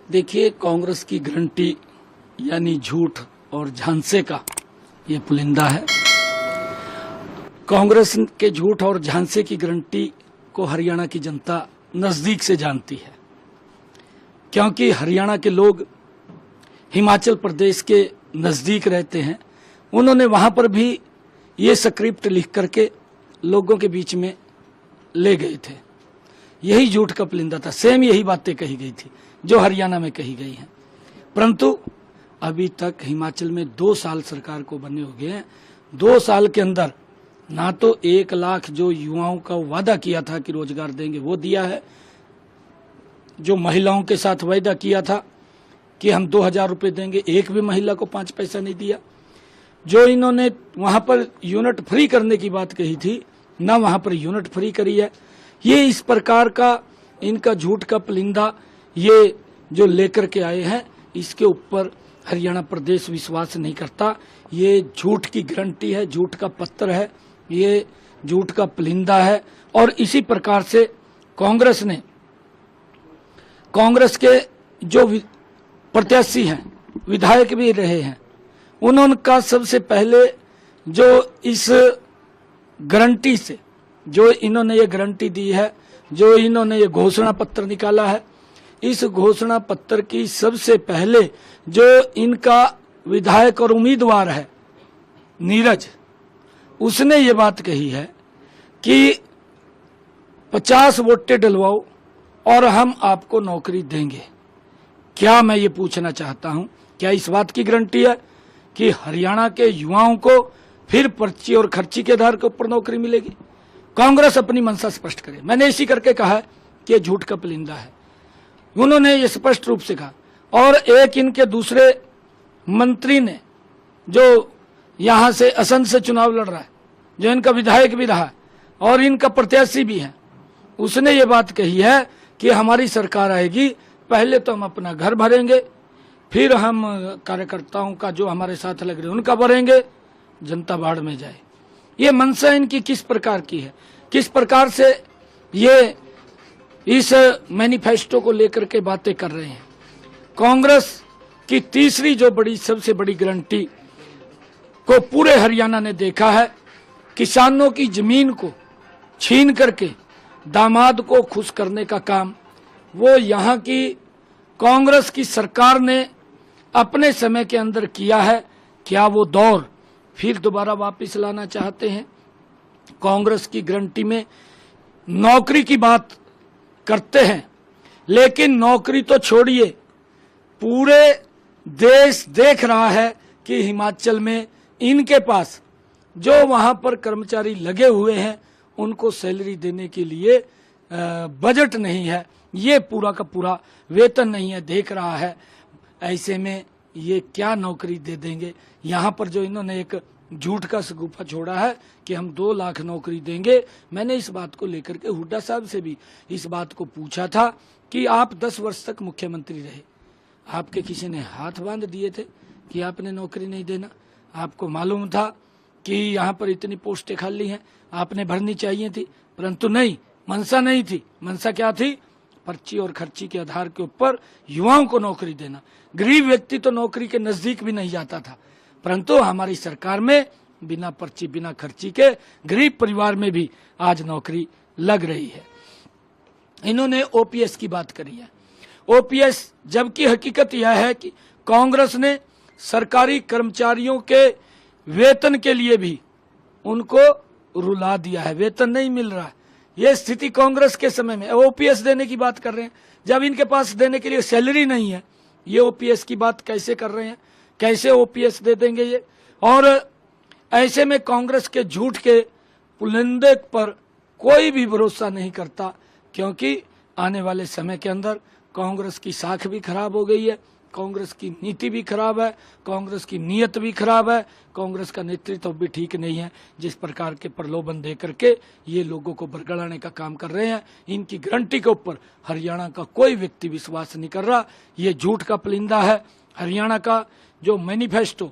देखिए, कांग्रेस की गारंटी यानी झूठ और झांसे का ये पुलिंदा है। कांग्रेस के झूठ और झांसे की गारंटी को हरियाणा की जनता नजदीक से जानती है, क्योंकि हरियाणा के लोग हिमाचल प्रदेश के नजदीक रहते हैं। उन्होंने वहां पर भी ये स्क्रिप्ट लिख करके लोगों के बीच में ले गए थे। यही झूठ का पुलिंदा था। सेम यही बातें कही गई थी जो हरियाणा में कही गई हैं, परंतु अभी तक हिमाचल में 2 साल सरकार को बने हो गए हैं। 2 साल के अंदर ना तो 1 लाख जो युवाओं का वादा किया था कि रोजगार देंगे वो दिया है, जो महिलाओं के साथ वायदा किया था कि हम 2000 रुपए देंगे, एक भी महिला को 5 पैसा नहीं दिया। जो इन्होंने वहां पर यूनिट फ्री करने की बात कही थी, ना वहां पर यूनिट फ्री करी है। ये इस प्रकार का इनका झूठ का पुलिंदा ये जो लेकर के आए हैं, इसके ऊपर हरियाणा प्रदेश विश्वास नहीं करता। ये झूठ की गारंटी है, झूठ का पत्र है, ये झूठ का पुलिंदा है। और इसी प्रकार से कांग्रेस के जो प्रत्याशी हैं, विधायक भी रहे हैं, उनका सबसे पहले जो इस गारंटी से जो इन्होंने ये गारंटी दी है, जो इन्होंने ये घोषणा पत्र निकाला है, इस घोषणा पत्र की सबसे पहले जो इनका विधायक और उम्मीदवार है नीरज, उसने ये बात कही है कि 50 वोटें डलवाओ और हम आपको नौकरी देंगे। क्या मैं ये पूछना चाहता हूं, क्या इस बात की गारंटी है कि हरियाणा के युवाओं को फिर पर्ची और खर्ची के आधार के ऊपर नौकरी मिलेगी? कांग्रेस अपनी मंशा स्पष्ट करे। मैंने इसी करके कहा है कि ये झूठ का पुलिंदा है। उन्होंने ये स्पष्ट रूप से कहा। और एक इनके दूसरे मंत्री ने, जो यहां से असंध से चुनाव लड़ रहा है, जो इनका विधायक भी रहा है और इनका प्रत्याशी भी है, उसने ये बात कही है कि हमारी सरकार आएगी, पहले तो हम अपना घर भरेंगे, फिर हम कार्यकर्ताओं का जो हमारे साथ लग रहे हैं उनका भरेंगे, जनता बाढ़ में जाए। ये मंशा इनकी किस प्रकार की है, किस प्रकार से ये इस मैनिफेस्टो को लेकर के बातें कर रहे हैं। कांग्रेस की तीसरी जो सबसे बड़ी गारंटी को पूरे हरियाणा ने देखा है, किसानों की जमीन को छीन करके दामाद को खुश करने का काम वो यहाँ की कांग्रेस की सरकार ने अपने समय के अंदर किया है। क्या वो दौर फिर दोबारा वापस लाना चाहते हैं? कांग्रेस की गारंटी में नौकरी की बात करते हैं, लेकिन नौकरी तो छोड़िए, पूरे देश देख रहा है कि हिमाचल में इनके पास जो वहां पर कर्मचारी लगे हुए हैं उनको सैलरी देने के लिए बजट नहीं है, ये पूरा का पूरा वेतन नहीं है, देख रहा है। ऐसे में ये क्या नौकरी दे देंगे? यहाँ पर जो इन्होंने एक झूठ का सगुफा छोड़ा है कि हम 2 लाख नौकरी देंगे। मैंने इस बात को लेकर के हुड्डा साहब से भी इस बात को पूछा था कि आप 10 वर्ष तक मुख्यमंत्री रहे, आपके किसी ने हाथ बांध दिए थे कि आपने नौकरी नहीं देना? आपको मालूम था कि यहाँ पर इतनी पोस्टें खाली हैं, आपने भरनी चाहिए थी, परंतु नहीं, मंशा नहीं थी। मंशा क्या थी? पर्ची और खर्ची के आधार के ऊपर युवाओं को नौकरी देना। गरीब व्यक्ति तो नौकरी के नजदीक भी नहीं जाता था, परंतु हमारी सरकार में बिना पर्ची बिना खर्ची के गरीब परिवार में भी आज नौकरी लग रही है। इन्होंने ओपीएस की बात करी है। ओपीएस, जबकि हकीकत यह है कि कांग्रेस ने सरकारी कर्मचारियों के वेतन के लिए भी उनको रुला दिया है, वेतन नहीं मिल रहा है। ये स्थिति कांग्रेस के समय में। ओपीएस देने की बात कर रहे हैं, जब इनके पास देने के लिए सैलरी नहीं है, ये ओपीएस की बात कैसे कर रहे हैं? कैसे ओपीएस दे देंगे ये? और ऐसे में कांग्रेस के झूठ के पुलिंदे पर कोई भी भरोसा नहीं करता, क्योंकि आने वाले समय के अंदर कांग्रेस की साख भी खराब हो गई है, कांग्रेस की नीति भी खराब है, कांग्रेस की नीयत भी खराब है, कांग्रेस का नेतृत्व भी ठीक नहीं है। जिस प्रकार के प्रलोभन दे करके ये लोगों को बरगलाने का काम कर रहे हैं, इनकी गारंटी के ऊपर हरियाणा का कोई व्यक्ति विश्वास नहीं कर रहा। ये झूठ का पुलिंदा है। हरियाणा का जो मैनिफेस्टो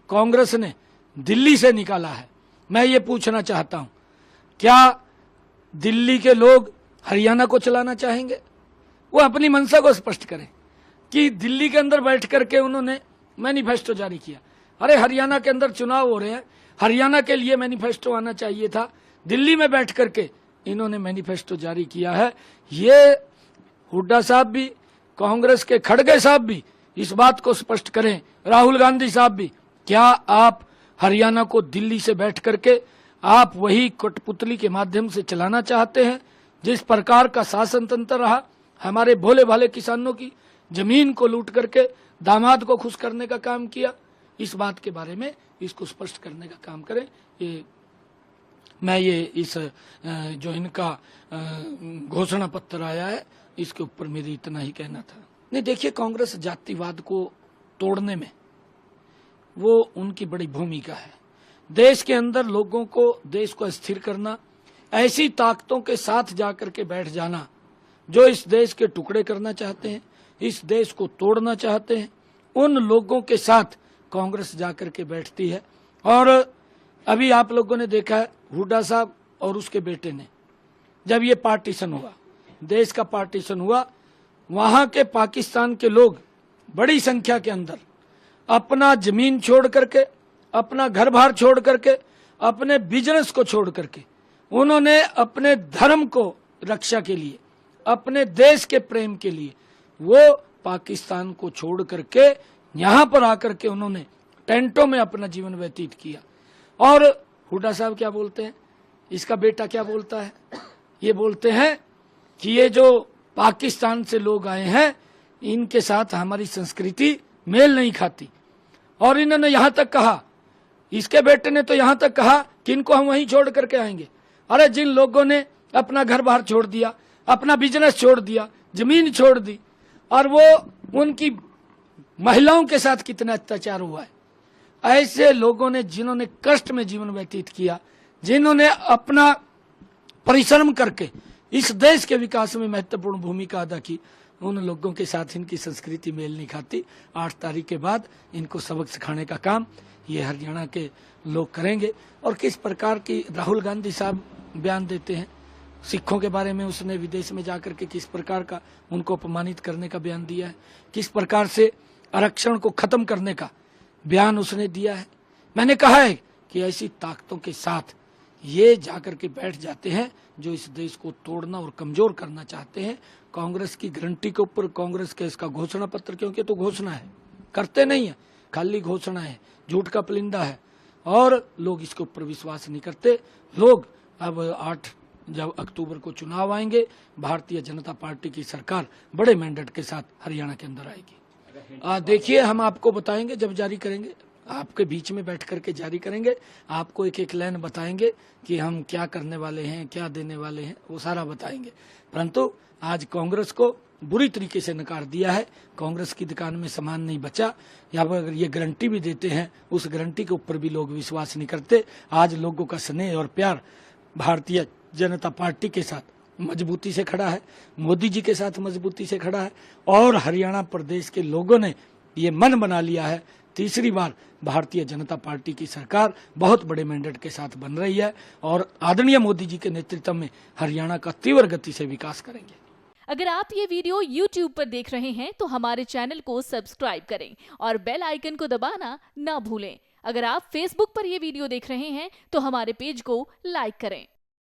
कांग्रेस ने दिल्ली से निकाला है, मैं ये पूछना चाहता हूं, क्या दिल्ली के लोग हरियाणा को चलाना चाहेंगे? वो अपनी मंशा को स्पष्ट करें। कि दिल्ली के अंदर बैठ करके उन्होंने मैनिफेस्टो जारी किया। अरे हरियाणा के अंदर चुनाव हो रहे हैं, हरियाणा के लिए मैनिफेस्टो आना चाहिए था। दिल्ली में बैठ करके इन्होंने मैनिफेस्टो जारी किया है। ये हुड्डा साहब भी, कांग्रेस के खड़गे साहब भी इस बात को स्पष्ट करें, राहुल गांधी साहब भी, क्या आप हरियाणा को दिल्ली से बैठ करके आप वही कठपुतली के माध्यम से चलाना चाहते हैं? जिस प्रकार का शासन तंत्र रहा, हमारे भोले भाले किसानों की जमीन को लूट करके दामाद को खुश करने का काम किया, इस बात के बारे में इसको स्पष्ट करने का काम करें। इस जो इनका घोषणा पत्र आया है, इसके ऊपर मेरी इतना ही कहना था। नहीं, देखिए, कांग्रेस जातिवाद को तोड़ने में वो उनकी बड़ी भूमिका है। देश के अंदर लोगों को, देश को स्थिर करना, ऐसी ताकतों के साथ जाकर के बैठ जाना जो इस देश के टुकड़े करना चाहते हैं, इस देश को तोड़ना चाहते हैं, उन लोगों के साथ कांग्रेस जाकर के बैठती है। और अभी आप लोगों ने देखा है, हुड्डा साहब और उसके बेटे ने, जब ये पार्टीशन हुआ, देश का पार्टीशन हुआ, वहां के पाकिस्तान के लोग बड़ी संख्या के अंदर अपना जमीन छोड़ करके, अपना घर बार छोड़ करके, अपने बिजनेस को छोड़ करके, उन्होंने अपने धर्म को रक्षा के लिए, अपने देश के प्रेम के लिए वो पाकिस्तान को छोड़ करके यहाँ पर आकर के उन्होंने टेंटों में अपना जीवन व्यतीत किया। और हुड्डा साहब क्या बोलते हैं, इसका बेटा क्या बोलता है, ये बोलते हैं कि ये जो पाकिस्तान से लोग आए हैं, इनके साथ हमारी संस्कृति मेल नहीं खाती। और इन्होंने यहाँ तक कहा, इसके बेटे ने तो यहाँ तक कहा कि इनको हम वहीं छोड़ करके आएंगे। अरे जिन लोगों ने अपना घर बाहर छोड़ दिया, अपना बिजनेस छोड़ दिया, जमीन छोड़ दी, और वो उनकी महिलाओं के साथ कितना अत्याचार हुआ है, ऐसे लोगों ने, जिन्होंने कष्ट में जीवन व्यतीत किया, जिन्होंने अपना परिश्रम करके इस देश के विकास में महत्वपूर्ण भूमिका अदा की, उन लोगों के साथ इनकी संस्कृति मेल नहीं खाती। 8 तारीख के बाद इनको सबक सिखाने का काम ये हरियाणा के लोग करेंगे। और किस प्रकार की राहुल गांधी साहब बयान देते हैं सिखों के बारे में, उसने विदेश में जाकर के किस प्रकार का उनको अपमानित करने का बयान दिया है, किस प्रकार से आरक्षण को खत्म करने का बयान उसने दिया है। मैंने कहा है कि ऐसी ताकतों के साथ ये जाकर के बैठ जाते हैं जो इस देश को तोड़ना और कमजोर करना चाहते हैं। कांग्रेस की गारंटी के ऊपर, कांग्रेस का इसका घोषणा पत्र, क्योंकि तो घोषणा है, करते नहीं है, खाली घोषणा है, झूठ का परिंदा है, और लोग इसके ऊपर विश्वास नहीं करते। लोग अब 8 जब अक्टूबर को चुनाव आएंगे, भारतीय जनता पार्टी की सरकार बड़े मैंडेट के साथ हरियाणा के अंदर आएगी। देखिए, हम आपको बताएंगे जब जारी करेंगे, आपके बीच में बैठ करके जारी करेंगे, आपको एक एक लाइन बताएंगे कि हम क्या करने वाले हैं, क्या देने वाले हैं, वो सारा बताएंगे। परंतु आज कांग्रेस को बुरी तरीके से नकार दिया है। कांग्रेस की दुकान में सामान नहीं बचा। या अगर ये गारंटी भी देते हैं, उस गारंटी के ऊपर भी लोग विश्वास नहीं करते। आज लोगों का स्नेह और प्यार भारतीय जनता पार्टी के साथ मजबूती से खड़ा है, मोदी जी के साथ मजबूती से खड़ा है, और हरियाणा प्रदेश के लोगों ने ये मन बना लिया है, तीसरी बार भारतीय जनता पार्टी की सरकार बहुत बड़े मैंडेट के साथ बन रही है, और आदरणीय मोदी जी के नेतृत्व में हरियाणा का तीव्र गति से विकास करेंगे। अगर आप ये वीडियो YouTube पर देख रहे हैं तो हमारे चैनल को सब्सक्राइब करें और बेल आइकन को दबाना ना भूलें। अगर आप Facebook पर ये वीडियो देख रहे हैं तो हमारे पेज को लाइक करें।